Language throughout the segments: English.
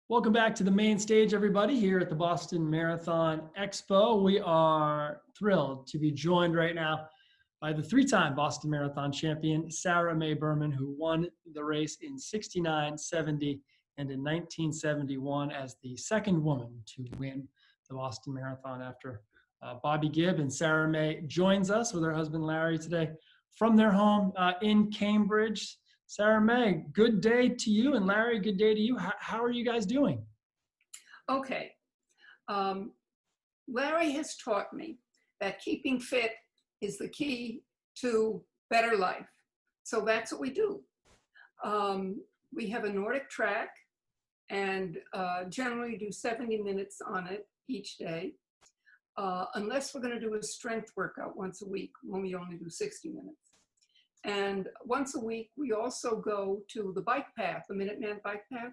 Welcome back to the main stage, everybody, here at the Boston Marathon Expo. We are thrilled to be joined right now by the three-time Boston Marathon champion, Sara Berman, who won the race in 69, 70, and in 1971 as the second woman to win the Boston Marathon after Bobby Gibb. And Sara May joins us with her husband, Larry, today from their home in Cambridge. Sara May, good day to you, and Larry, good day to you. How are you guys doing? Okay. Larry has taught me that keeping fit is the key to better life. So that's what we do. We have a Nordic track and generally do 70 minutes on it each day, unless we're going to do a strength workout once a week when we only do 60 minutes. And once a week, we also go to the bike path, the Minuteman bike path,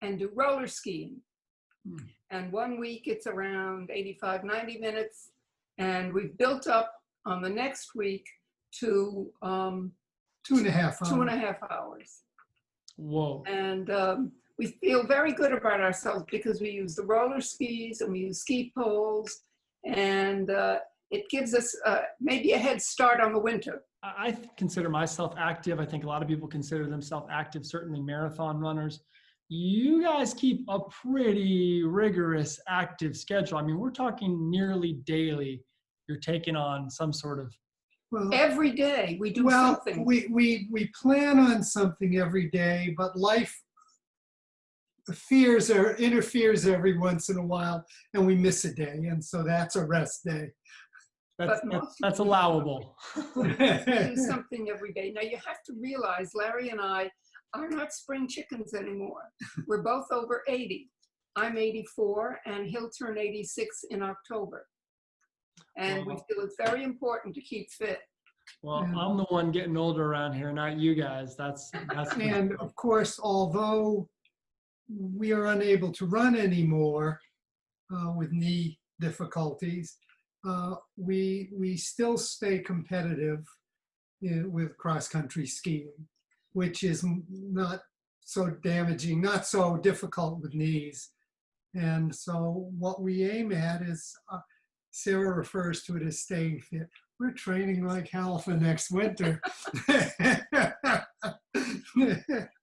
and do roller skiing. And 1 week, it's around 85, 90 minutes. And we've built up on the next week to 2.5 hours. 2.5 hours. Whoa. And we feel very good about ourselves because we use the roller skis and we use ski poles. And it gives us maybe a head start on the winter. I consider myself active. I think a lot of people consider themselves active, certainly marathon runners. You guys keep a pretty rigorous active schedule. I mean, we're talking nearly daily. You're taking on some sort of... Well, every day we do something. We plan on something every day, but life interferes every once in a while, and we miss a day, and so that's a rest day. That's allowable. We do something every day. Now you have to realize Larry and I are not spring chickens anymore. We're both over 80. I'm 84 and he'll turn 86 in October. And we feel it's very important to keep fit. Well, I'm the one getting older around here, not you guys. That's And of course, although we are unable to run anymore with knee difficulties, we still stay competitive with cross-country skiing, which is not so damaging, not so difficult with knees. And so what we aim at is, Sara refers to it as staying fit. We're training like hell for next winter.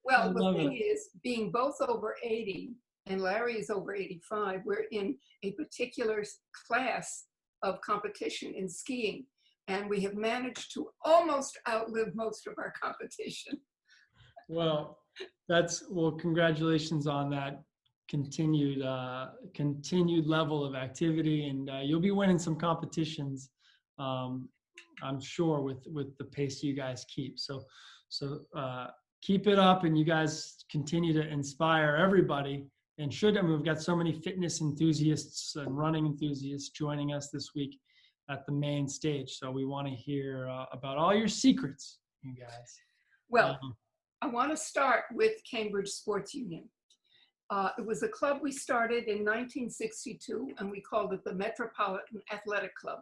Well, the thing is, being both over 80 and Larry is over 85, we're in a particular class of competition in skiing, and we have managed to almost outlive most of our competition. Well, congratulations on that continued level of activity, and you'll be winning some competitions, I'm sure, with the pace you guys keep. So keep it up, and you guys continue to inspire everybody. And we've got so many fitness enthusiasts and running enthusiasts joining us this week at the main stage. So we want to hear about all your secrets, you guys. Well, I want to start with Cambridge Sports Union. It was a club we started in 1962, and we called it the Metropolitan Athletic Club.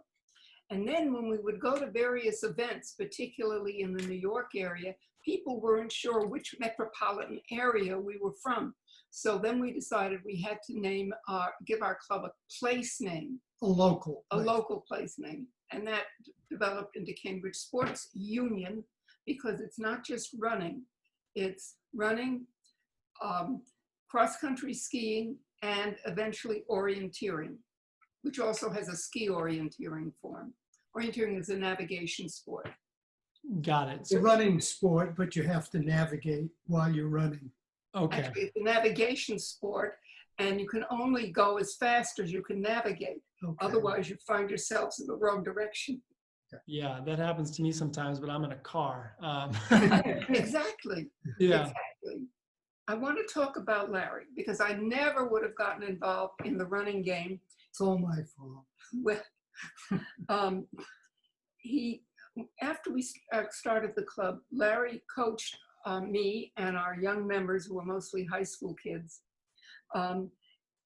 And then when we would go to various events, particularly in the New York area, people weren't sure which metropolitan area we were from. So then we decided we had to give our club a place name. A local place name. And that developed into Cambridge Sports Union, because it's not just running. It's running, cross-country skiing, and eventually orienteering, which also has a ski orienteering form. Orienteering is a navigation sport. Got it. It's a running sport, but you have to navigate while you're running. Okay. Actually, it's a navigation sport, and you can only go as fast as you can navigate. Okay. Otherwise, you find yourselves in the wrong direction. Yeah, that happens to me sometimes, but I'm in a car. Exactly. Yeah. Exactly. I want to talk about Larry, because I never would have gotten involved in the running game. It's all my fault. Well, after we started the club, Larry coached me and our young members, who were mostly high school kids. And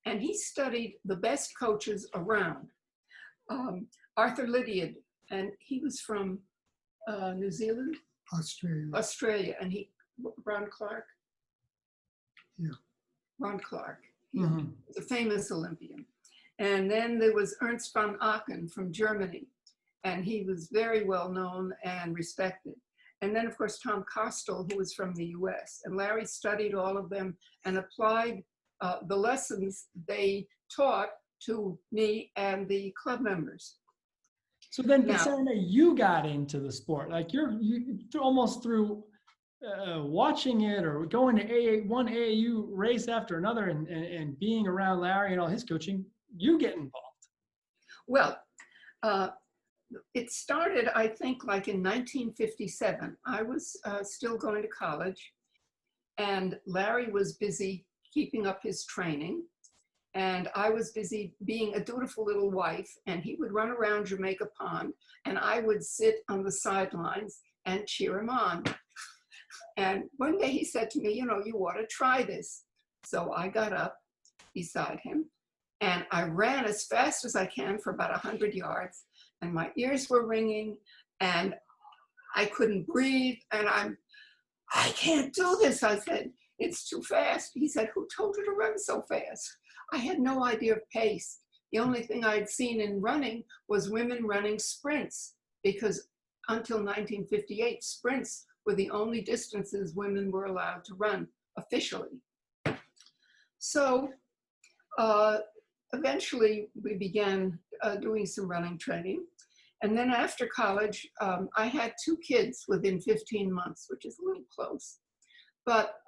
he studied the best coaches around. Arthur Lydiard, and he was from New Zealand? Australia, and Ron Clark? Yeah. Ron Clark. Olympian. Mhm. He's a famous Olympian. And then there was Ernst von Aachen from Germany, and he was very well known and respected. And then, of course, Tom Kostel, who was from the US. And Larry studied all of them and applied the lessons they taught to me and the club members. So then, Now- Sandra, you got into the sport. Like almost through watching it or going to one AAU race after another and being around Larry and all his coaching, you get involved. Well, it started, I think, like in 1957. I was still going to college, and Larry was busy keeping up his training, and I was busy being a dutiful little wife, and he would run around Jamaica Pond, and I would sit on the sidelines and cheer him on. And one day he said to me, you know, you ought to try this. So I got up beside him, and I ran as fast as I can for about 100 yards, and my ears were ringing, and I couldn't breathe, and I can't do this. I said, it's too fast. He said, who told you to run so fast? I had no idea of pace. The only thing I'd seen in running was women running sprints, because until 1958, sprints were the only distances women were allowed to run officially. So eventually we began doing some running training. And then after college, I had 2 kids within 15 months, which is a little close. But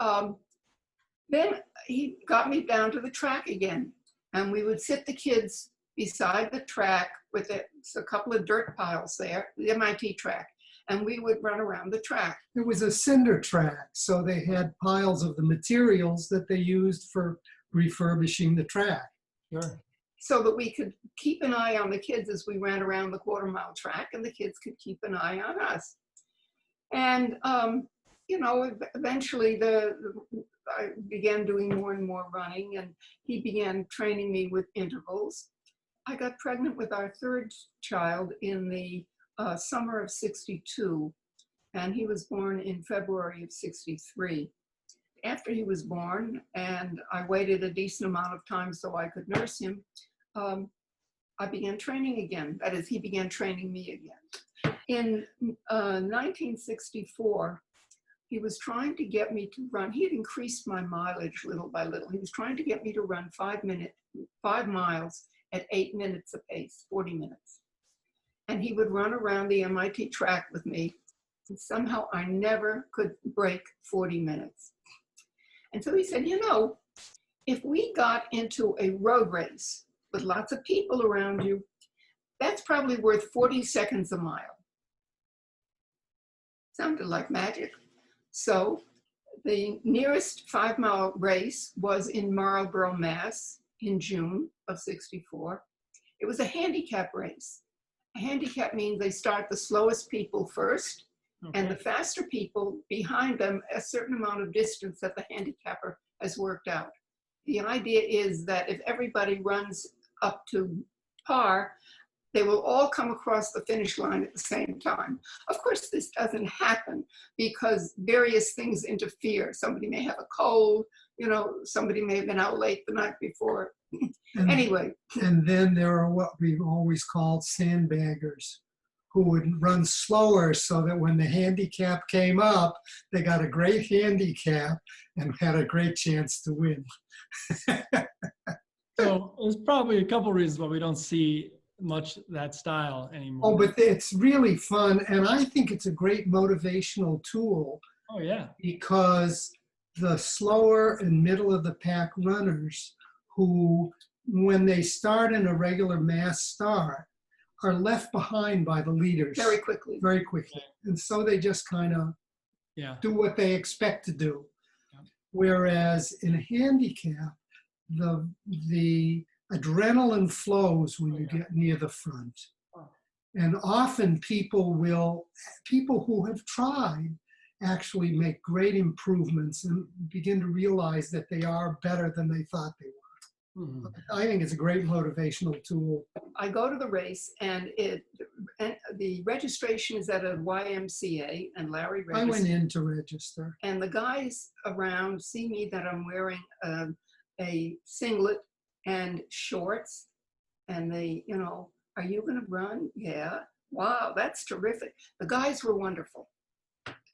then he got me down to the track again. And we would sit the kids beside the track with a couple of dirt piles there, the MIT track, and we would run around the track. It was a cinder track, so they had piles of the materials that they used for refurbishing the track. Sure. So that we could keep an eye on the kids as we ran around the quarter-mile track, and the kids could keep an eye on us. And, you know, eventually I began doing more and more running, and he began training me with intervals. I got pregnant with our 3rd child in the summer of '62, and he was born in February of '63. After he was born, and I waited a decent amount of time so I could nurse him, I began training again. That is, he began training me again. In 1964, he was trying to get me to run. He had increased my mileage little by little. He was trying to get me to run 5 miles at 8 minutes a pace, 40 minutes. And he would run around the MIT track with me. And somehow I never could break 40 minutes. And so he said, you know, if we got into a road race with lots of people around you, that's probably worth 40 seconds a mile. Sounded like magic. So the nearest 5-mile race was in Marlborough, Mass, in June of '64. It was a handicap race. A handicap means they start the slowest people first, Okay. and the faster people behind them a certain amount of distance that the handicapper has worked out. The idea is that if everybody runs up to par, they will all come across the finish line at the same time. Of course, this doesn't happen because various things interfere. Somebody may have a cold, you know, somebody may have been out late the night before. And, Anyway, and then there are what we've always called sandbaggers, who would run slower so that when the handicap came up, they got a great handicap and had a great chance to win. So there's probably a couple reasons why we don't see much that style anymore. Oh, but it's really fun, and I think it's a great motivational tool. Oh, yeah. Because the slower and middle of the pack runners who, when they start in a regular mass start, are left behind by the leaders very quickly. very quickly. And so they just kind of do what they expect to do. Yeah. Whereas in a handicap, the adrenaline flows when you get near the front. And often people who have tried actually make great improvements and begin to realize that they are better than they thought they were. Mhm. I think it's a great motivational tool. I go to the race, and the registration is at a YMCA, and Larry registers. I went in to register. And the guys around see me that I'm wearing a singlet and shorts, and they, are you going to run? Yeah. Wow, that's terrific. The guys were wonderful.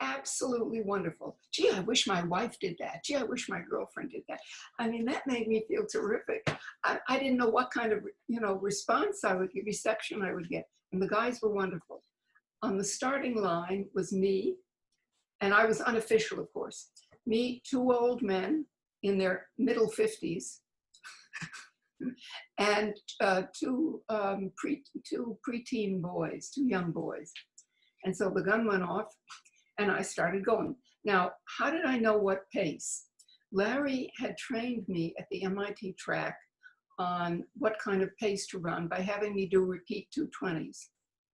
Absolutely wonderful. Gee, I wish my wife did that. Gee, I wish my girlfriend did that. I mean, that made me feel terrific. I didn't know what kind of, response I would get, reception I would get. And the guys were wonderful. On the starting line was me, and I was unofficial, of course. Me, two old men in their middle 50s, and two preteen boys, two young boys. And so the gun went off, and I started going. Now, how did I know what pace? Larry had trained me at the MIT track on what kind of pace to run by having me do repeat 220s.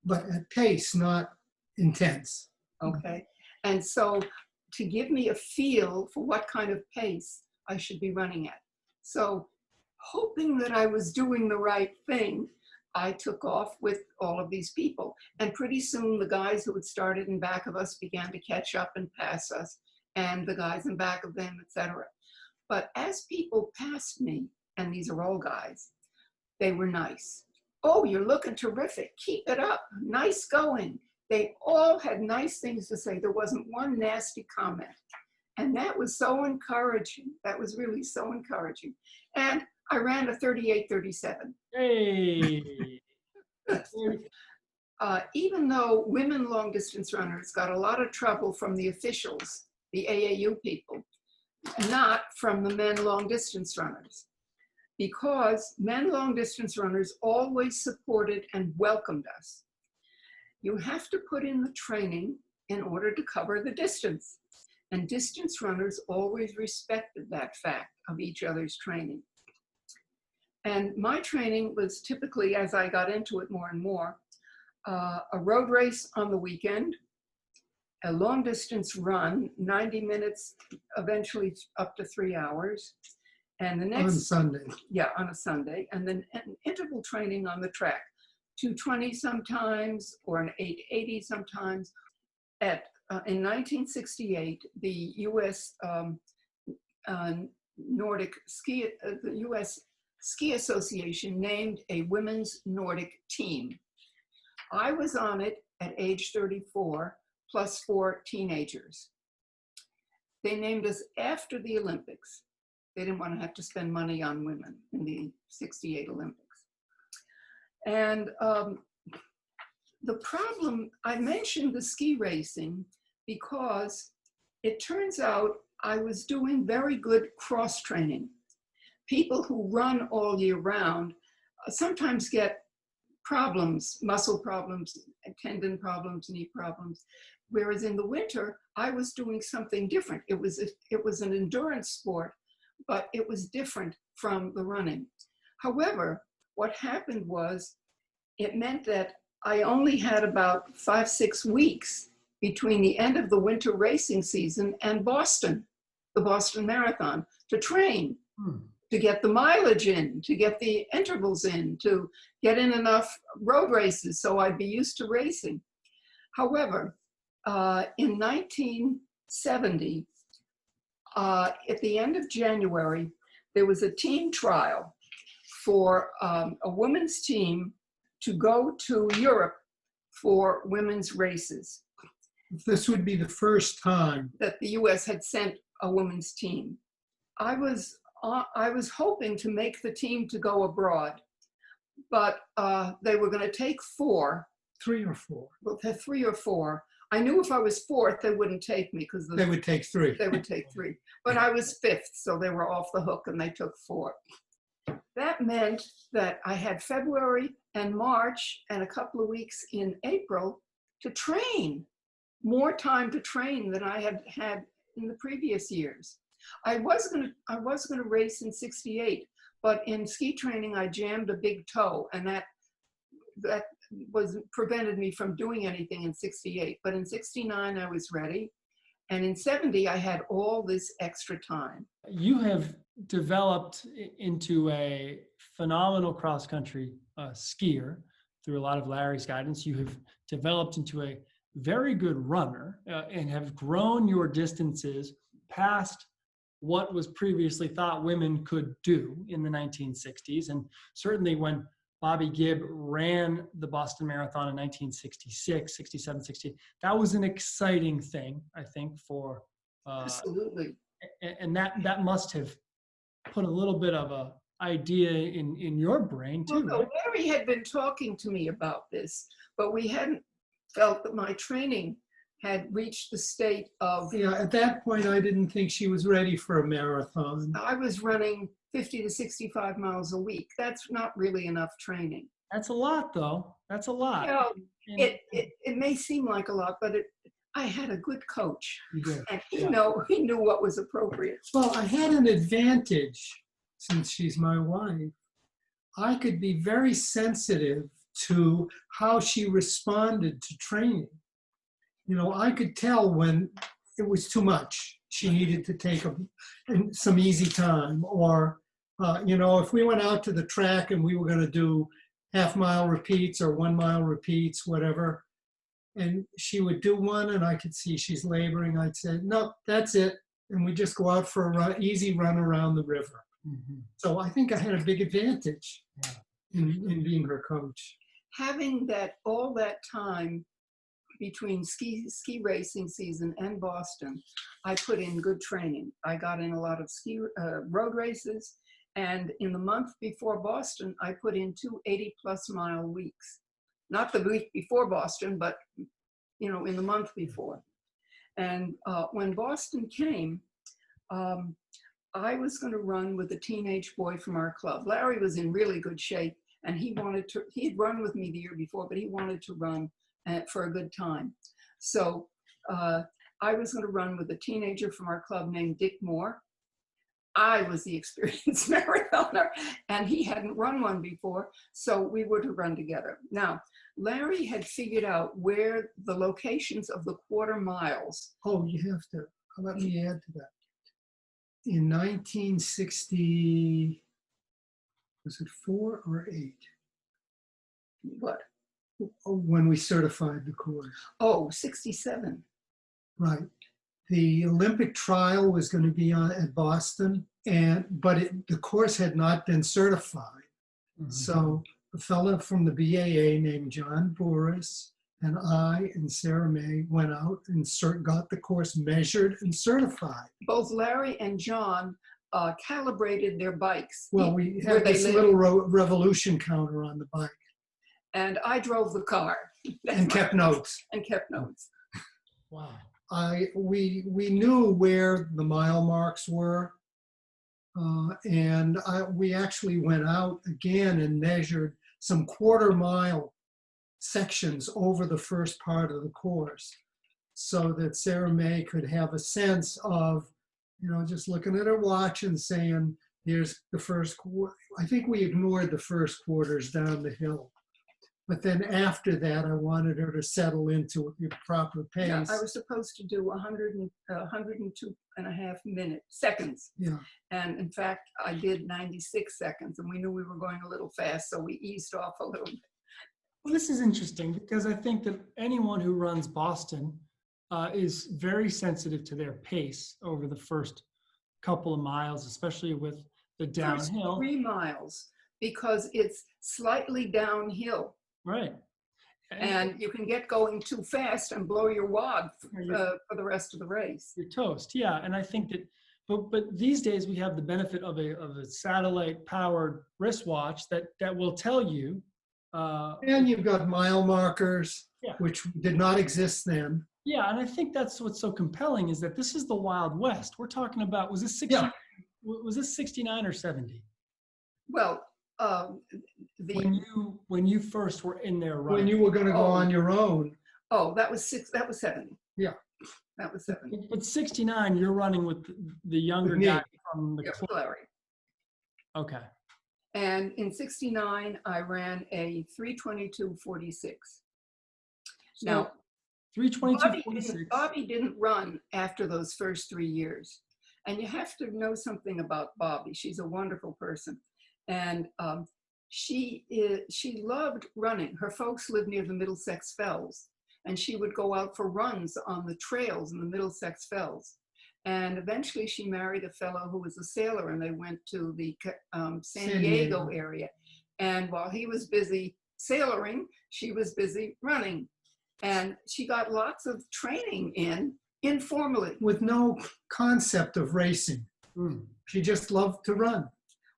But at pace, not intense. Okay. And so to give me a feel for what kind of pace I should be running at. So hoping that I was doing the right thing, I took off with all of these people. And pretty soon the guys who had started in back of us began to catch up and pass us, and the guys in back of them, etc. But as people passed me, and these are all guys, they were nice. Oh, you're looking terrific. Keep it up. Nice going. They all had nice things to say. There wasn't one nasty comment. And that was so encouraging. That was really so encouraging. And I ran a 38:37. Hey. Even though women long distance runners got a lot of trouble from the officials, the AAU people, not from the men long distance runners, because men long distance runners always supported and welcomed us. You have to put in the training in order to cover the distance. And distance runners always respected that fact of each other's training. And my training was typically, as I got into it more and more, a road race on the weekend, a long distance run, 90 minutes, eventually up to 3 hours. And the next— On Sunday. Yeah, on a Sunday. And then an interval training on the track, 220 sometimes, or an 880 sometimes. In 1968, the U.S. Nordic Ski, the U.S. Ski Association named a women's Nordic team. I was on it at age 34, plus 4 teenagers. They named us after the Olympics. They didn't want to have to spend money on women in the 68 Olympics. And the problem, I mentioned the ski racing because it turns out I was doing very good cross training. People who run all year round sometimes get problems, muscle problems, tendon problems, knee problems. Whereas in the winter, I was doing something different. It was an endurance sport, but it was different from the running. However, what happened was it meant that I only had about 5-6 weeks between the end of the winter racing season and Boston, the Boston Marathon, to train, to get the mileage in, to get the intervals in, to get in enough road races so I'd be used to racing. However, in 1970, at the end of January, there was a team trial for a women's team to go to Europe for women's races. This would be the first time that the U.S. had sent a women's team. I was hoping to make the team to go abroad, but they were going to take 4. 3 or 4. Well, 3 or 4. I knew if I was 4th, they wouldn't take me because They would take 3. They would take 3. But I was 5th, so they were off the hook and they took 4. That meant that I had February and March and a couple of weeks in April to train, more time to train than I had had in the previous years. I was gonna race in 68, but in ski training I jammed a big toe, and that prevented me from doing anything in 68. But in 69 I was ready, and in 70 I had all this extra time. You have developed into a phenomenal cross-country skier through a lot of Larry's guidance. You have developed into a very good runner and have grown your distances past what was previously thought women could do in the 1960s. And certainly when Bobby Gibb ran the Boston Marathon in 1966, 67, 60, that was an exciting thing, I think, for, Absolutely. and that must have put a little bit of a idea in your brain too, Well, right? Larry had been talking to me about this, but we hadn't felt that my training had reached the state of, Yeah, at that point, I didn't think she was ready for a marathon. I was running 50 to 65 miles a week. That's not really enough training. That's a lot, though. That's a lot. You know, And- it may seem like a lot, but I had a good coach, You did. and he Yeah. he knew what was appropriate. Well, I had an advantage since she's my wife. I could be very sensitive to how she responded to training. You know, I could tell when it was too much. She needed to take some easy time, or, you know, if we went out to the track and we were going to do half-mile repeats or 1 mile repeats, whatever, and she would do one and I could see she's laboring, I'd say, no, that's it. And we just go out for a easy run around the river. Mhm. So I think I had a big advantage Yeah. in being her coach. Having all that time between ski racing season and Boston, I put in good training. I got in a lot of road races, and in the month before Boston, I put in 2 80-plus mile weeks. Not the week before Boston, but you know, in the month before. And when Boston came, I was going to run with a teenage boy from our club. Larry was in really good shape, and he had run with me the year before, but he wanted to run for a good time. So I was going to run with a teenager from our club named Dick Moore. I was the experienced marathoner, and he hadn't run one before, so we were to run together. Now, Larry had figured out where the locations of the quarter miles. Oh, you have to, let me add to that. In 1960, was it 4 or 8? What? When we certified the course. Oh, 67. Right. The Olympic trial was going to be at Boston, but the course had not been certified. Mhm. So a fellow from the BAA named John Boris and I and Sara May went out and got the course measured and certified. Both Larry and John calibrated their bikes. Well, we where had they this live. little revolution counter on the bike And I drove the car. and kept notes. And kept notes. Wow. We knew where the mile marks were, and we actually went out again and measured some quarter mile sections over the first part of the course, so that Sara May could have a sense of, you know, just looking at her watch and saying, "Here's the first quarter." I think we ignored the first quarters down the hill. But then after that, I wanted her to settle into a proper pace. Yeah, I was supposed to do 102.5 seconds. Yeah. And in fact, I did 96 seconds, and we knew we were going a little fast, so we eased off a little bit. Well, this is interesting because I think that anyone who runs Boston is very sensitive to their pace over the first couple of miles, especially with the downhill. First 3 miles, because it's slightly downhill. Right. And you can get going too fast and blow your wad for the rest of the race. You're toast, yeah. And I think that, but these days we have the benefit of a satellite-powered wristwatch that will tell you. And you've got mile markers, Yeah. which did not exist then. Yeah, and I think that's what's so compelling is that this is the Wild West. We're talking about, was this 60, Yeah. was this 69 or 70? Well, When you first were in there running. When you were going to go Oh. on your own. that was 70. Yeah. That was 70. But 69, you're running with the younger With me. guy from the Yeah, club. Larry. Okay. And in 69, I ran a 3:22:46. So Now, 3:22:46. Bobby didn't run after those first 3 years. And you have to know something about Bobby. She's a wonderful person. And she loved running. Her folks lived near the Middlesex Fells, and she would go out for runs on the trails in the Middlesex Fells. And eventually she married a fellow who was a sailor, and they went to the San San Diego Diego. area. And while he was busy sailoring, she was busy running. And she got lots of training in informally. With no concept of racing. Mm. She just loved to run.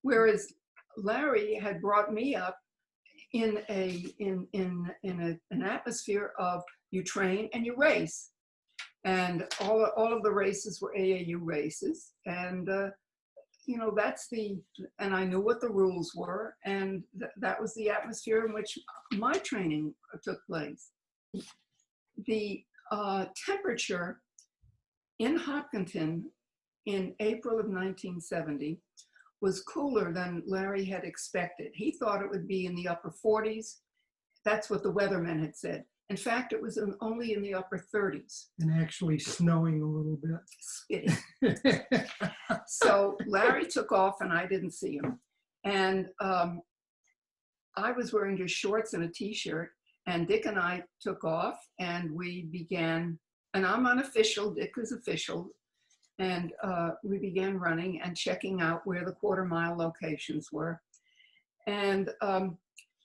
Whereas Larry had brought me up in an atmosphere of you train and you race. And all of the races were AAU races. And, you know, and I knew what the rules were. And that was the atmosphere in which my training took place. The temperature in Hopkinton in April of 1970 was cooler than Larry had expected. He thought it would be in the upper 40s. That's what the weathermen had said. In fact, it was only in the upper 30s. And actually snowing a little Spitting. bit. So Larry took off and I didn't see him. And I was wearing just shorts and a t-shirt, and Dick and I took off and we began, and I'm unofficial, Dick is official. And we began running and checking out where the quarter-mile locations were. And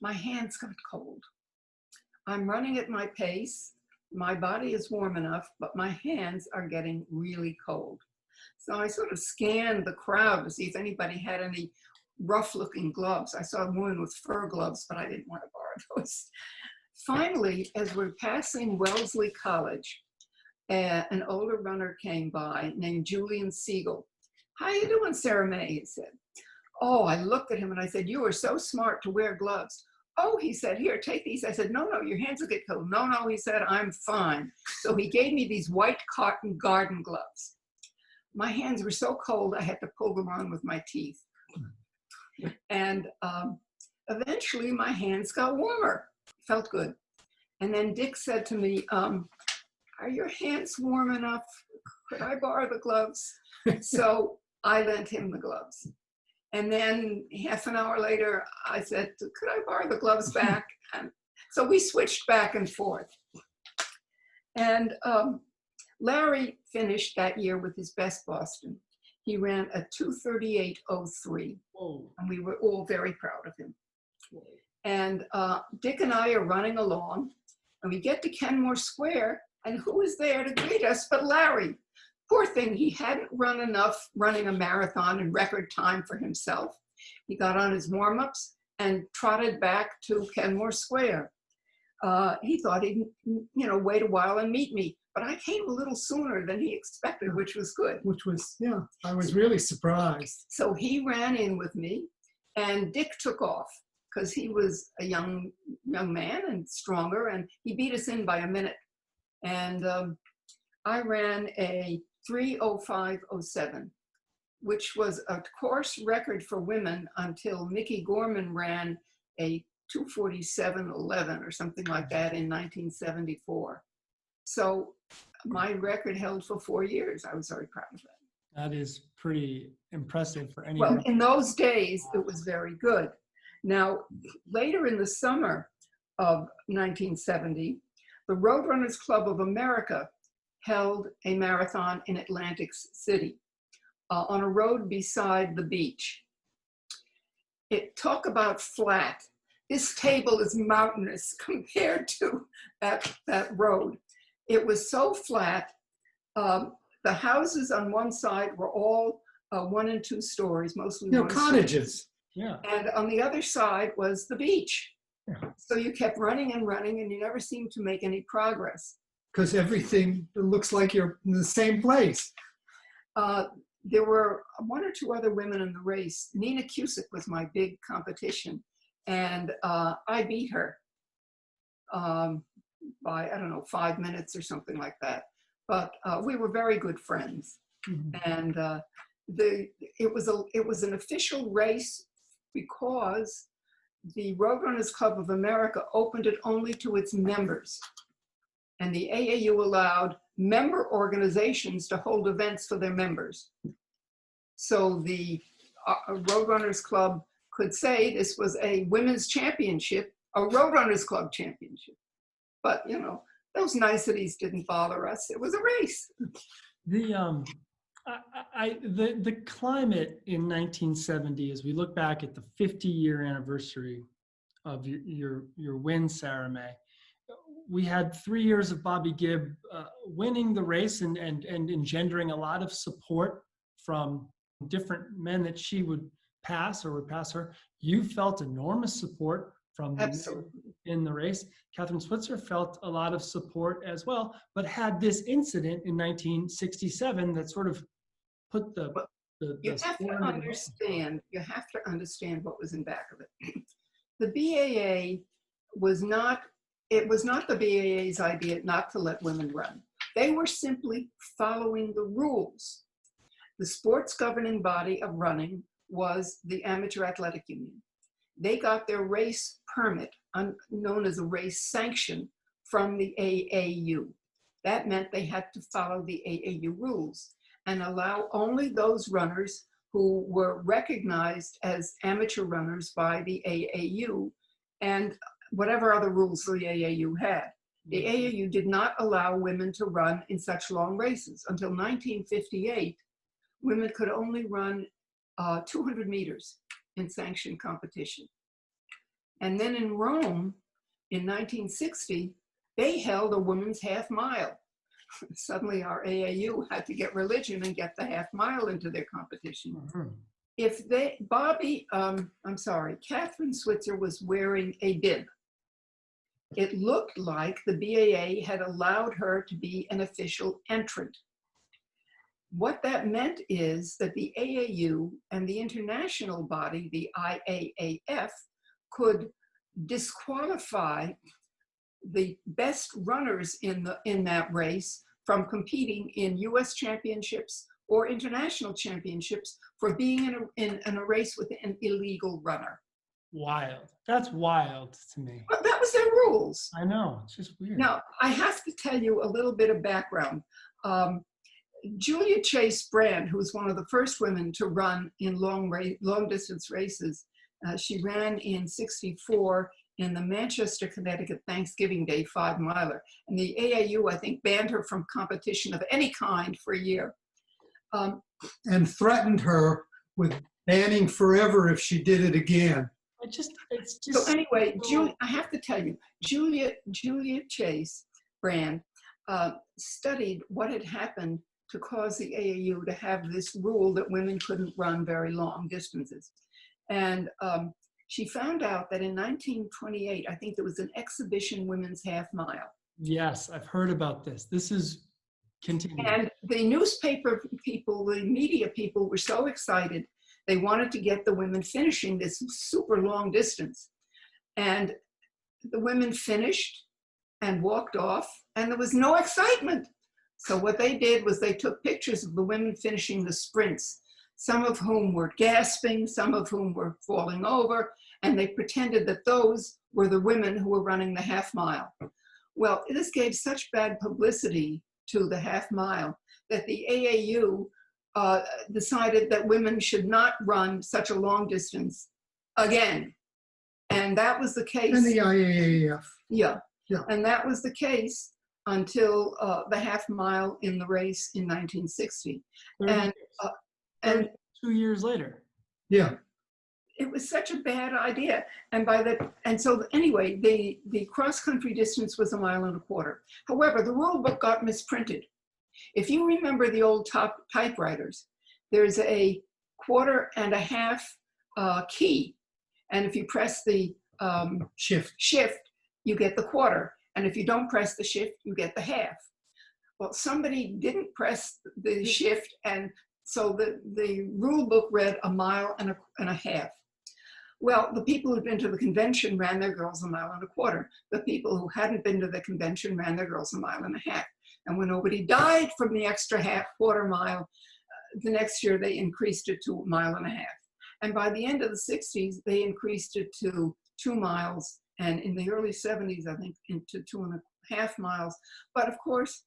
my hands got cold. I'm running at my pace. My body is warm enough, but my hands are getting really cold. So I sort of scanned the crowd to see if anybody had any rough-looking gloves. I saw a woman with fur gloves, but I didn't want to borrow those. Finally, as we're passing Wellesley College, an older runner came by named Julian Siegel. "How you doing, Sara May?" he said. Oh, I looked at him and I said, "You are so smart to wear gloves." "Oh," he said, "here, take these." I said, "No, your hands will get cold." "No," he said, "I'm fine." So he gave me these white cotton garden gloves. My hands were so cold, I had to pull them on with my teeth. And eventually my hands got warmer. Felt good. And then Dick said to me, "Are your hands warm enough? Could I borrow the gloves?" So I lent him the gloves. And then half an hour later, I said, "Could I borrow the gloves back?" And so we switched back and forth. And Larry finished that year with his best Boston. He ran a 2:38:03, and we were all very proud of him. And Dick and I are running along, and we get to Kenmore Square, and who is there to greet us but Larry? Poor thing, he hadn't run enough running a marathon in record time for himself. He got on his warm-ups and trotted back to Kenmore Square. He thought he'd, wait a while and meet me, but I came a little sooner than he expected, which was good. Which was, yeah, I was really surprised. So he ran in with me, and Dick took off because he was a young man and stronger, and he beat us in by a minute. And I ran a 3:05:07, which was a course record for women until Mickey Gorman ran a 2:47:11 or something like that in 1974. So my record held for 4 years. I was very proud of that. That is pretty impressive for anyone. Well, in those days, it was very good. Now, later in the summer of 1970, the Roadrunners Club of America held a marathon in Atlantic City on a road beside the beach. Talk about flat. This table is mountainous compared to that road. It was so flat. The houses on one side were all 1 and 2 stories, mostly cottages. Yeah. And on the other side was the beach. Yeah. So you kept running and running, and you never seemed to make any progress. Because everything looks like you're in the same place. There were 1 or 2 other women in the race. Nina Cusick was my big competition, and I beat her by, 5 minutes or something like that. But we were very good friends. Mm-hmm. And it was an official race because the Roadrunners Club of America opened it only to its members. And the AAU allowed member organizations to hold events for their members. So the Roadrunners Club could say this was a women's championship, a Roadrunners Club championship. But, those niceties didn't bother us. It was a race. The climate in 1970, as we look back at the 50-year anniversary of your win, Sara May, we had 3 years of Bobby Gibb winning the race and engendering a lot of support from different men that she would pass or would pass her. You felt enormous support from the men in the race. Catherine Switzer felt a lot of support as well, but had this incident in 1967 that sort of put the you have to understand. You have to understand what was in back of it. The BAA was not. It was not the BAA's idea not to let women run. They were simply following the rules. The sports governing body of running was the Amateur Athletic Union. They got their race permit, known as a race sanction, from the AAU. That meant they had to follow the AAU rules and allow only those runners who were recognized as amateur runners by the AAU and whatever other rules the AAU had. The AAU did not allow women to run in such long races. Until 1958, women could only run 200 meters in sanctioned competition. And then in Rome, in 1960, they held a women's half mile. Suddenly our AAU had to get religion and get the half mile into their competition. Mm-hmm. If they, Catherine Switzer was wearing a bib. It looked like the BAA had allowed her to be an official entrant. What that meant is that the AAU and the international body, the IAAF, could disqualify the best runners in that race from competing in US championships or international championships for being in a race with an illegal runner. Wild. That's wild to me. But that was their rules. I know. It's just weird. Now, I have to tell you a little bit of background. Julia Chase Brand, who was one of the first women to run in long distance races, she ran in '64 in the Manchester, Connecticut Thanksgiving Day 5-miler. And the AAU, I think, banned her from competition of any kind for a year. And threatened her with banning forever if she did it again. It's just so anyway, I have to tell you, Julia Chase Brand studied what had happened to cause the AAU to have this rule that women couldn't run very long distances. And she found out that in 1928, I think there was an exhibition women's half mile. Yes, I've heard about this. This is continuing. And the newspaper people, the media people were so excited. They wanted to get the women finishing this super long distance. And the women finished and walked off, and there was no excitement. So what they did was they took pictures of the women finishing the sprints, some of whom were gasping, some of whom were falling over, and they pretended that those were the women who were running the half mile. Well, this gave such bad publicity to the half mile that the AAU decided that women should not run such a long distance again. And that was the case. And the IAAF. Yeah. Yeah. And that was the case until the half mile in the race in 1960. And 2 years later. Yeah. It was such a bad idea. And so anyway, the cross-country distance was 1.25 miles. However, the rule book got misprinted. If you remember the old typewriters, there's a 1.5 key. And if you press the shift, you get the quarter. And if you don't press the shift, you get the half. Well, somebody didn't press the shift, and so the rule book read 1.5 miles. Well, the people who'd been to the convention ran their girls 1.25 miles. The people who hadn't been to the convention ran their girls 1.5 miles. And when nobody died from the extra quarter mile, the next year they increased it to 1.5 miles. And by the end of the 60s, they increased it to 2 miles. And in the early 70s, I think, into 2.5 miles. But of course,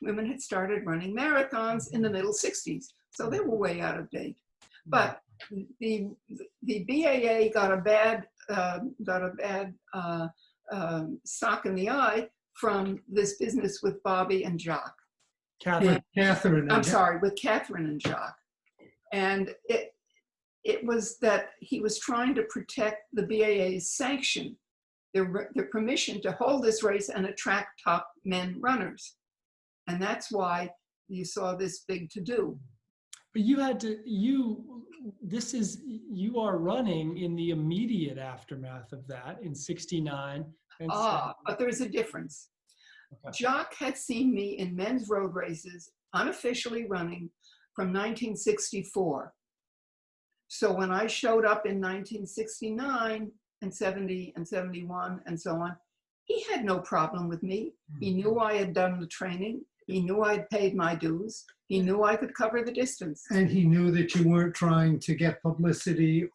women had started running marathons in the middle 60s. So they were way out of date. But the BAA got a bad sock in the eye from this business with Bobby and Jock. Catherine. Catherine. I'm sorry, with Catherine and Jacques. And it was that he was trying to protect the BAA's sanction, their permission to hold this race and attract top men runners. And that's why you saw this big to-do. But you are running in the immediate aftermath of that in 69 and 70. But there's a difference. Okay. Jacques had seen me in men's road races, unofficially running from 1964. So when I showed up in 1969 and 70 and 71 and so on, he had no problem with me. He knew I had done the training. He knew I'd paid my dues. He knew I could cover the distance. And he knew that you weren't trying to get publicity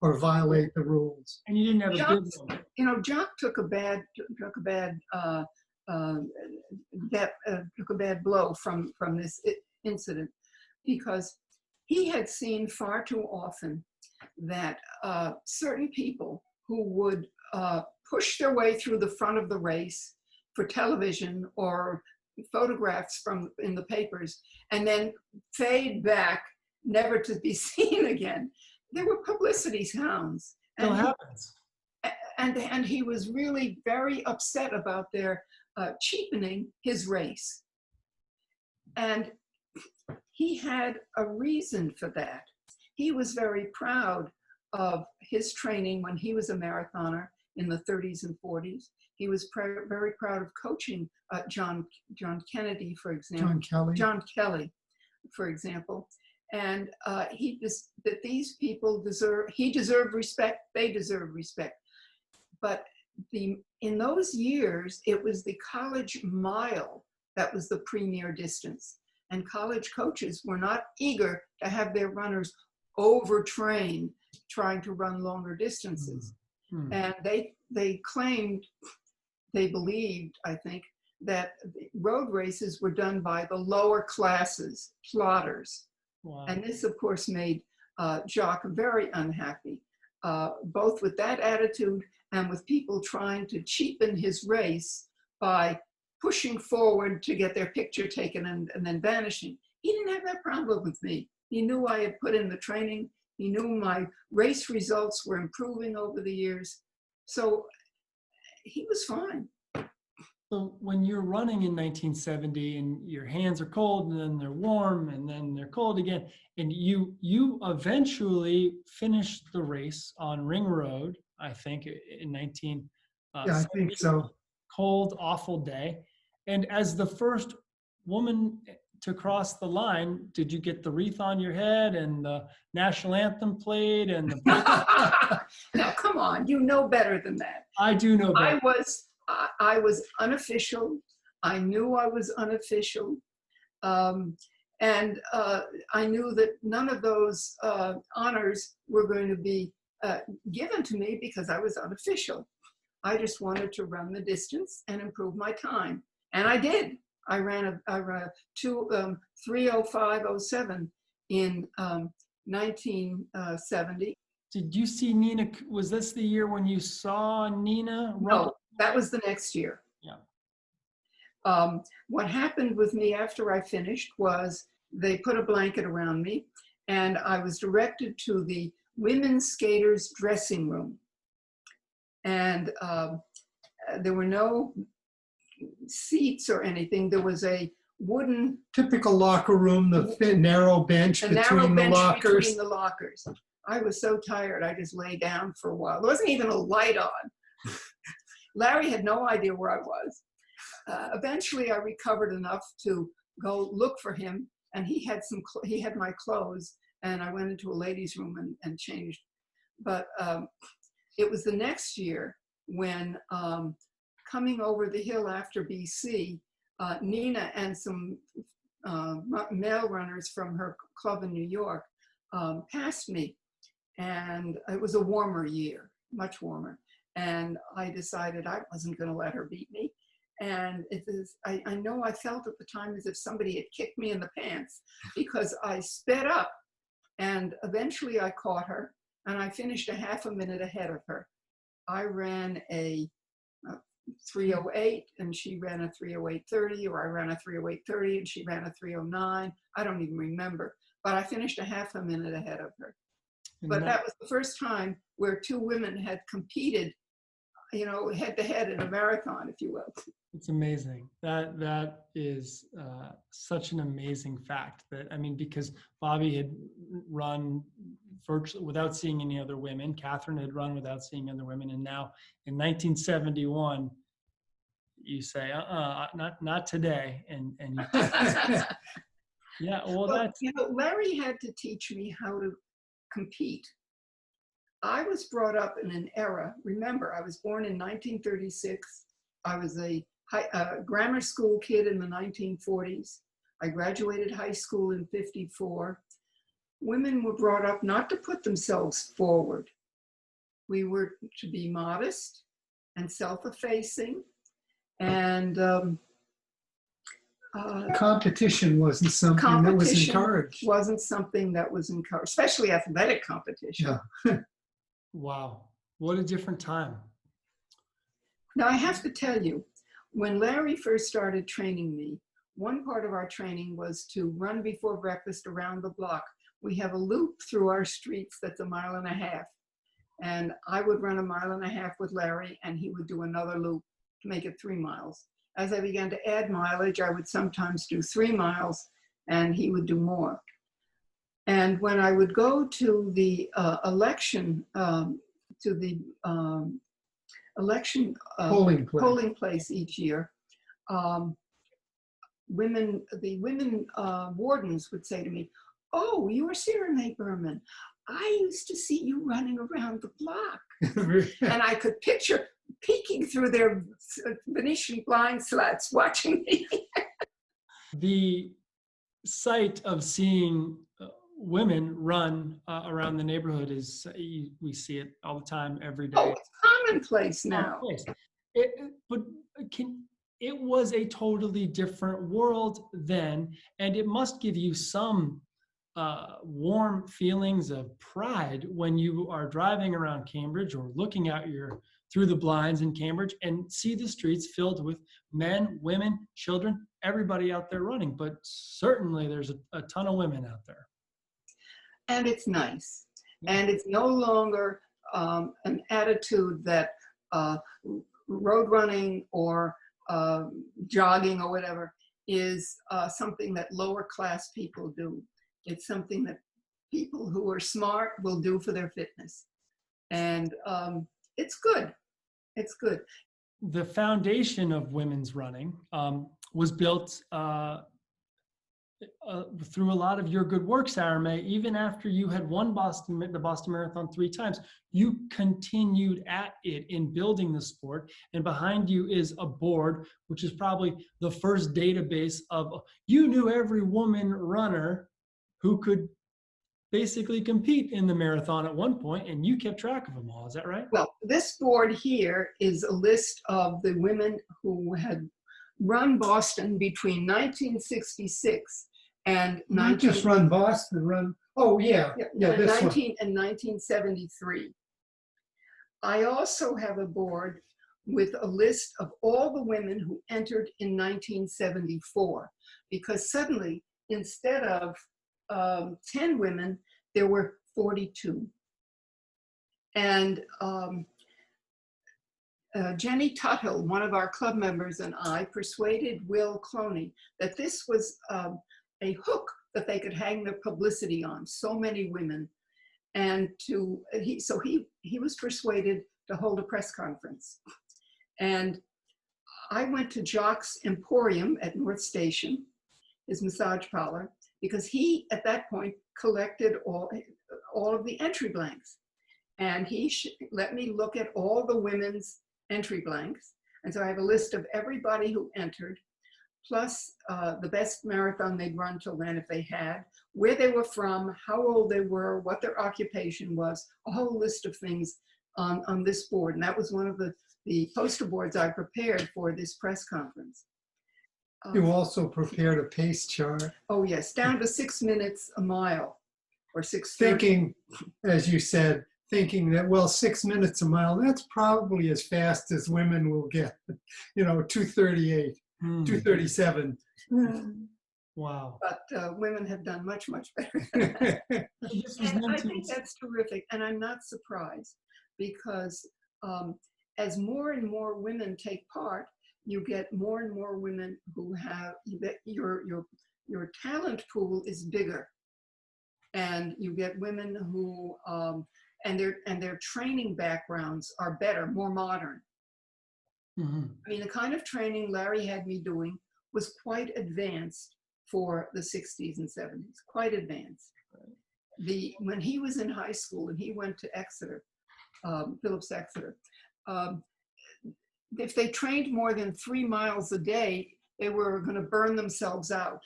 or violate the rules. And you didn't have a Jacques, good one. you know, Jacques took a bad blow from this incident, because he had seen far too often that certain people who would push their way through the front of the race for television or photographs in the papers and then fade back, never to be seen again. They were publicity hounds. Still happens. And he was really very upset about their cheapening his race. And he had a reason for that. He was very proud of his training when he was a marathoner in the 30s and 40s. He was very proud of coaching John Kennedy, for example. John Kelly, for example. And that these people he deserved respect, they deserved respect. But in those years, it was the college mile that was the premier distance. And college coaches were not eager to have their runners overtrained trying to run longer distances. Mm-hmm. And they claimed, they believed, I think, that road races were done by the lower classes, plotters. Wow. And this, of course, made Jacques very unhappy, both with that attitude and with people trying to cheapen his race by pushing forward to get their picture taken and then vanishing. He didn't have that problem with me. He knew I had put in the training. He knew my race results were improving over the years. So he was fine. So when you're running in 1970 and your hands are cold and then they're warm and then they're cold again, and you eventually finished the race on Ring Road, I think, in 1970. Yeah, I think so. Cold, awful day. And as the first woman to cross the line, did you get the wreath on your head and the national anthem played and the Now, come on, you know better than that. I do know better. I was unofficial. I knew I was unofficial. And I knew that none of those honors were going to be given to me because I was unofficial. I just wanted to run the distance and improve my time. And I did. I ran a 3:05:07 in 1970. Did you see Nina? Was this the year when you saw Nina run? No, that was the next year. Yeah. What happened with me after I finished was they put a blanket around me and I was directed to the women's skaters dressing room. And there were no seats or anything. There was a wooden... Typical locker room, the thin, narrow bench between the lockers. I was so tired, I just lay down for a while. There wasn't even a light on. Larry had no idea where I was. Eventually, I recovered enough to go look for him, and he had my clothes, and I went into a ladies' room and changed. But it was the next year when, coming over the hill after BC, Nina and some male runners from her club in New York passed me. And it was a warmer year, much warmer. And I decided I wasn't going to let her beat me. And I know I felt at the time as if somebody had kicked me in the pants because I sped up. And eventually I caught her and I finished a half a minute ahead of her. I ran a 3:08 and she ran a 3:08:30, or I ran a 3:08:30 and she ran a 3:09. I don't even remember, but I finished a half a minute ahead of her. But that was the first time where two women had competed, head to head in a marathon, if you will. It's amazing. That is such an amazing fact. That, I mean, because Bobby had run virtually without seeing any other women. Catherine had run without seeing other women, and now in 1971, you say, not today, and you, yeah. Well, that's Larry had to teach me how to compete. I was brought up in an era. Remember, I was born in 1936. I was a grammar school kid in the 1940s. I graduated high school in 54. Women were brought up not to put themselves forward. We were to be modest and self-effacing, and competition wasn't something that was encouraged. Wasn't something that was encouraged, especially athletic competition. Yeah. wow. What a different time. Now, I have to tell you, when Larry first started training me, one part of our training was to run before breakfast around the block. We have a loop through our streets that's 1.5 miles. And I would run 1.5 miles with Larry, and he would do another loop to make it 3 miles. As I began to add mileage, I would sometimes do 3 miles, and he would do more. And when I would go to the election polling place each year, the women wardens would say to me, "Oh, you are Sara May Berman. I used to see you running around the block." And I could picture peeking through their Venetian blind slats watching me. The sight of seeing women run around the neighborhood is, we see it all the time, every day. Oh, it's commonplace now. It was a totally different world then, and it must give you some warm feelings of pride when you are driving around Cambridge or looking out through the blinds in Cambridge and see the streets filled with men, women, children, everybody out there running. But certainly there's a ton of women out there. And it's nice. And it's no longer an attitude that road running or jogging or whatever is something that lower class people do. It's something that people who are smart will do for their fitness. And it's good. It's good. The foundation of women's running was built through a lot of your good work, Sara May. Even after you had won the Boston Marathon 3 times, you continued at it in building the sport. And behind you is a board, which is probably the first database of, you knew every woman runner who could basically compete in the marathon at one point, and you kept track of them all. Is that right? Well, this board here is a list of the women who had run Boston between 1966 and not just run Boston, this 1973. I also have a board with a list of all the women who entered in 1974, because suddenly, instead of 10 women, there were 42. And Jenny Tuthill, one of our club members, and I persuaded Will Cloney that this was a hook that they could hang their publicity on, so many women. And he was persuaded to hold a press conference. And I went to Jock's Emporium at North Station, his massage parlor, because he, at that point, collected all of the entry blanks. And he let me look at all the women's entry blanks. And so I have a list of everybody who entered, plus the best marathon they'd run till then if they had, where they were from, how old they were, what their occupation was, a whole list of things on this board. And that was one of the poster boards I prepared for this press conference. You also prepared a pace chart. Oh yes, down to 6 minutes a mile, or 6:30. Thinking, as you said, thinking that, well, 6 minutes a mile, that's probably as fast as women will get, 2:38, 2:37. Wow. But women have done much, much better. This was And I 19 think that's terrific, and I'm not surprised because as more and more women take part, you get more and more women who have your talent pool is bigger, and you get women who and their training backgrounds are better, more modern. Mhm. I mean, the kind of training Larry had me doing was quite advanced for the 60s and 70s, quite advanced. When he was in high school and he went to Exeter, Phillips Exeter, if they trained more than 3 miles a day, they were going to burn themselves out.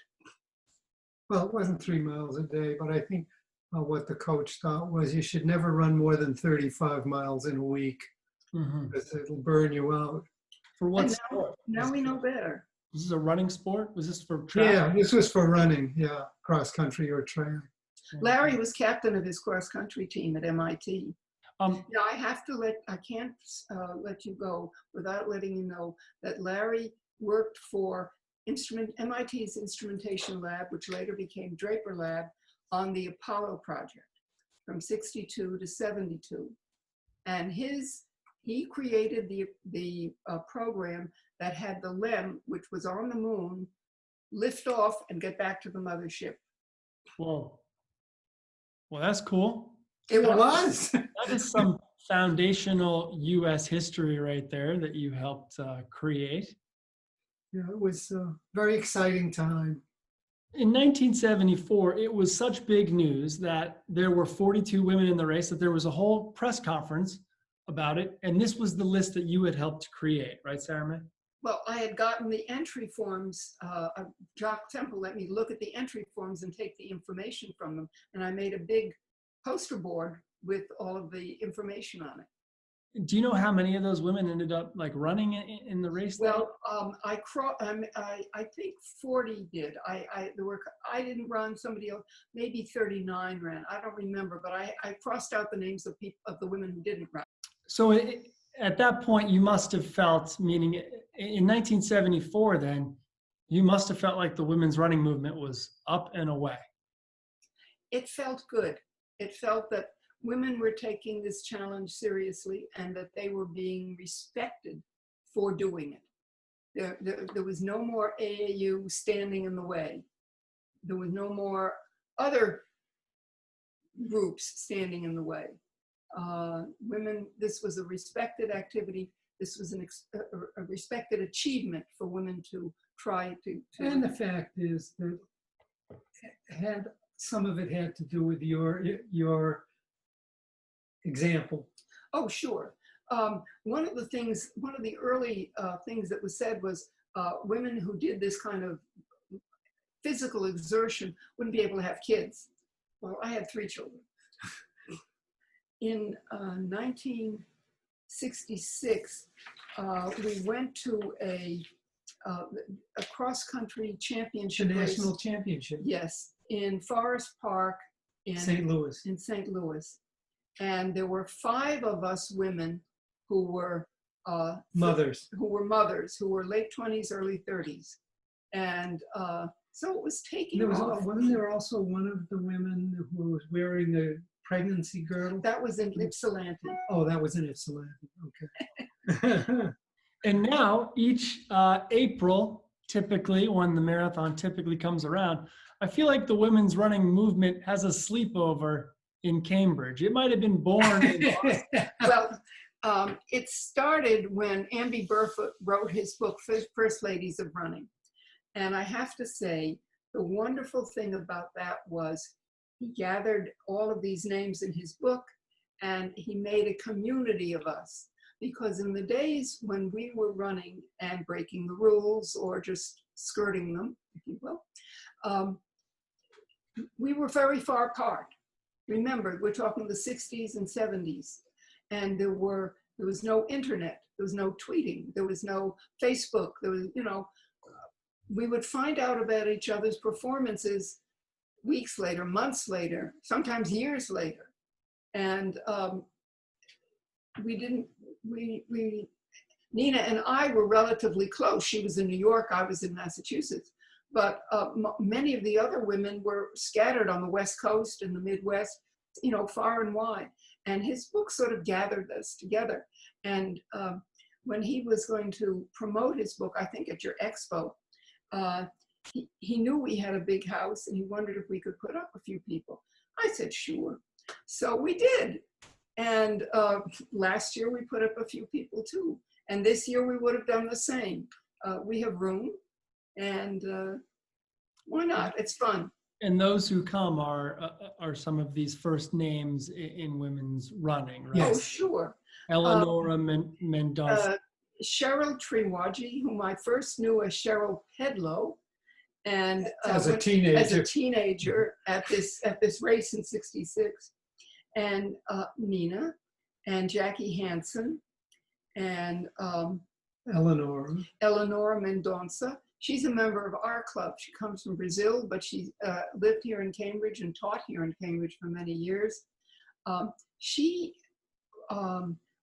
Well, it wasn't 3 miles a day, but I think what the coach thought was you should never run more than 35 miles in a week Mhm. because it'll burn you out. For what And sport? now we know better. Was this a running sport? Was this for track? Yeah, this was for running, cross country or trail. Larry was captain of his cross country team at MIT. Um, I can't let you go without letting you know that Larry worked for MIT's instrumentation lab, which later became Draper Lab, on the Apollo project from 62 to 72. And he created the program that had the LEM, which was on the moon, lift off and get back to the mothership. whoa. Well, that's cool. It was. That is some foundational U.S. history right there that you helped create. Yeah, it was a very exciting time. In 1974, it was such big news that there were 42 women in the race that there was a whole press conference about it. And this was the list that you had helped create, right, Sara May? Well, I had gotten the entry forms. Jock Temple let me look at the entry forms and take the information from them. And I made a big poster board with all of the information on it. Do you know how many of those women ended up running in the race? Well, I think 40 did. I didn't run. Somebody else, maybe 39 ran. I don't remember, but I crossed out the names of the women who didn't run. So at that point, you must have felt, meaning in 1974, then you must have felt like the women's running movement was up and away. It felt good. It felt that women were taking this challenge seriously and that they were being respected for doing it. There was no more AAU standing in the way. There was no more other groups standing in the way. Women, this was a respected activity. This was a respected achievement for women to try to. And the fact is that some of it had to do with your example. Oh, sure. One of the early things that was said was women who did this kind of physical exertion wouldn't be able to have kids. Well, I had 3 children. In 1966, we went to a cross-country championship The race. national championship. Yes, in Forest Park in St. Louis. In St. Louis. And there were 5 of us women who were mothers, who were late 20s, early 30s. And so it was taking off. Wasn't there also one of the women who was wearing a pregnancy girdle? That was in Ypsilanti. Oh, that was in Ypsilanti. Okay. And now each April, typically when the marathon typically comes around, I feel like the women's running movement has a sleepover in Cambridge. It might have been born in Boston. Well, it started when Amby Burfoot wrote his book, First Ladies of Running. And I have to say, the wonderful thing about that was he gathered all of these names in his book and he made a community of us. Because in the days when we were running and breaking the rules or just skirting them, if you will, we were very far apart. Remember, we're talking the 60s and 70s, and there was no internet, there was no tweeting, there was no Facebook, there was, we would find out about each other's performances weeks later, months later, sometimes years later. And we didn't, Nina and I were relatively close. She was in New York, I was in Massachusetts. But many of the other women were scattered on the West Coast and the Midwest, you know, far and wide. And his book sort of gathered us together. And when he was going to promote his book, I think at your Expo, he knew we had a big house and he wondered if we could put up a few people. I said, sure. So we did. And last year we put up a few people too. And this year we would have done the same. We have room. And why not? It's fun. And those who come are some of these first names in women's running, right? Yes. Oh, sure. Eleanor Mendonca. Cheryl Triwaji, whom I first knew as Cheryl Pedlow, and As a as teenager. at this race in '66, and Nina, and Jackie Hansen, and Eleanor. Eleanor Mendonca. She's a member of our club. She comes from Brazil, but she lived here in Cambridge and taught here in Cambridge for many years. She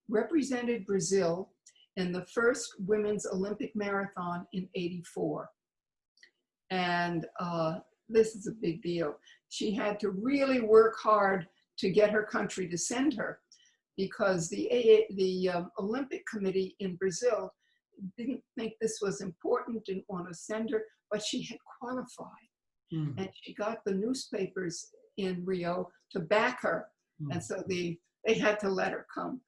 represented Brazil in the first women's Olympic marathon in '84. And this is a big deal. She had to really work hard to get her country to send her because the Olympic Committee in Brazil didn't think this was important, didn't want to send her, but she had qualified. And she got the newspapers in Rio to back her. And so they had to let her come.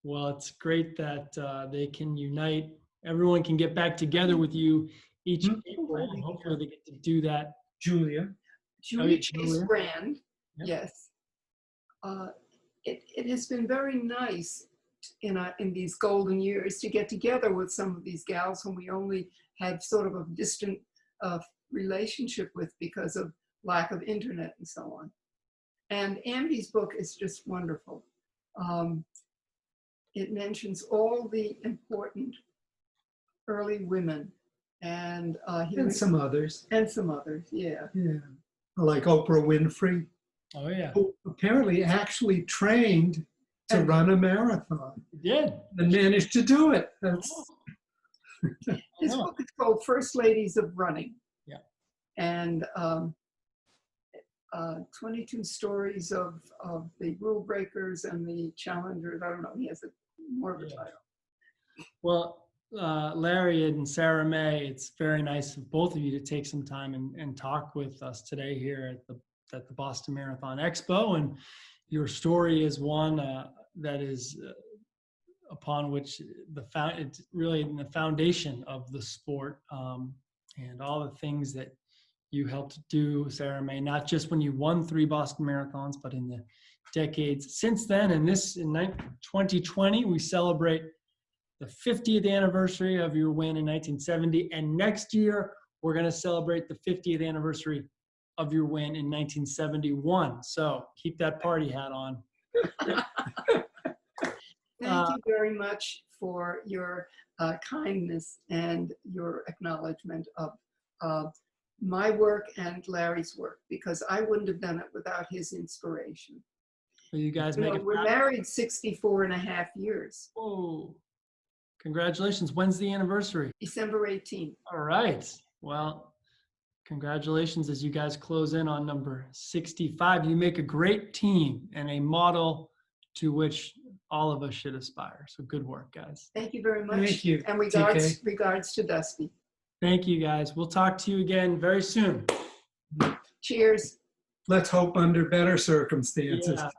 Well, it's great that they can unite. Everyone can get back together with you each April. And hopefully they get to do that. Julia. Julie Chase Brand, Yep. yes. It has been very nice in these golden years to get together with some of these gals whom we only had sort of a distant relationship with because of lack of internet and so on. And Amby's book is just wonderful. It mentions all the important early women and Some others. and some others, yeah. Yeah. Like Oprah Winfrey, Oh, yeah. who apparently actually trained to run a marathon You did. and managed to do it. That's, His book is called First Ladies of Running. Yeah. And 22 stories of the rule breakers and the challengers. I don't know, he has more of a title. Well, Larry and Sara May, it's very nice of both of you to take some time and talk with us today here at the Boston Marathon Expo. And your story is one that is upon which it's really in the foundation of the sport, and all the things that you helped do, Sara May, not just when you won 3 Boston Marathons, but in the decades since then. And in 2020, we celebrate the 50th anniversary of your win in 1970. And next year, we're going to celebrate the 50th anniversary of your win in 1971. So keep that party hat on. Thank you very much for your kindness and your acknowledgement of my work and Larry's work, because I wouldn't have done it without his inspiration. So you guys make it. We're married 64 and a half years. Oh, congratulations. When's the anniversary? December 18th. All right. Well, congratulations as you guys close in on number 65. You make a great team and a model to which all of us should aspire. So good work, guys. Thank you very much. Thank you, And TK. regards to Dusty. Thank you, guys. We'll talk to you again very soon. Cheers. let's hope under better circumstances. Yeah.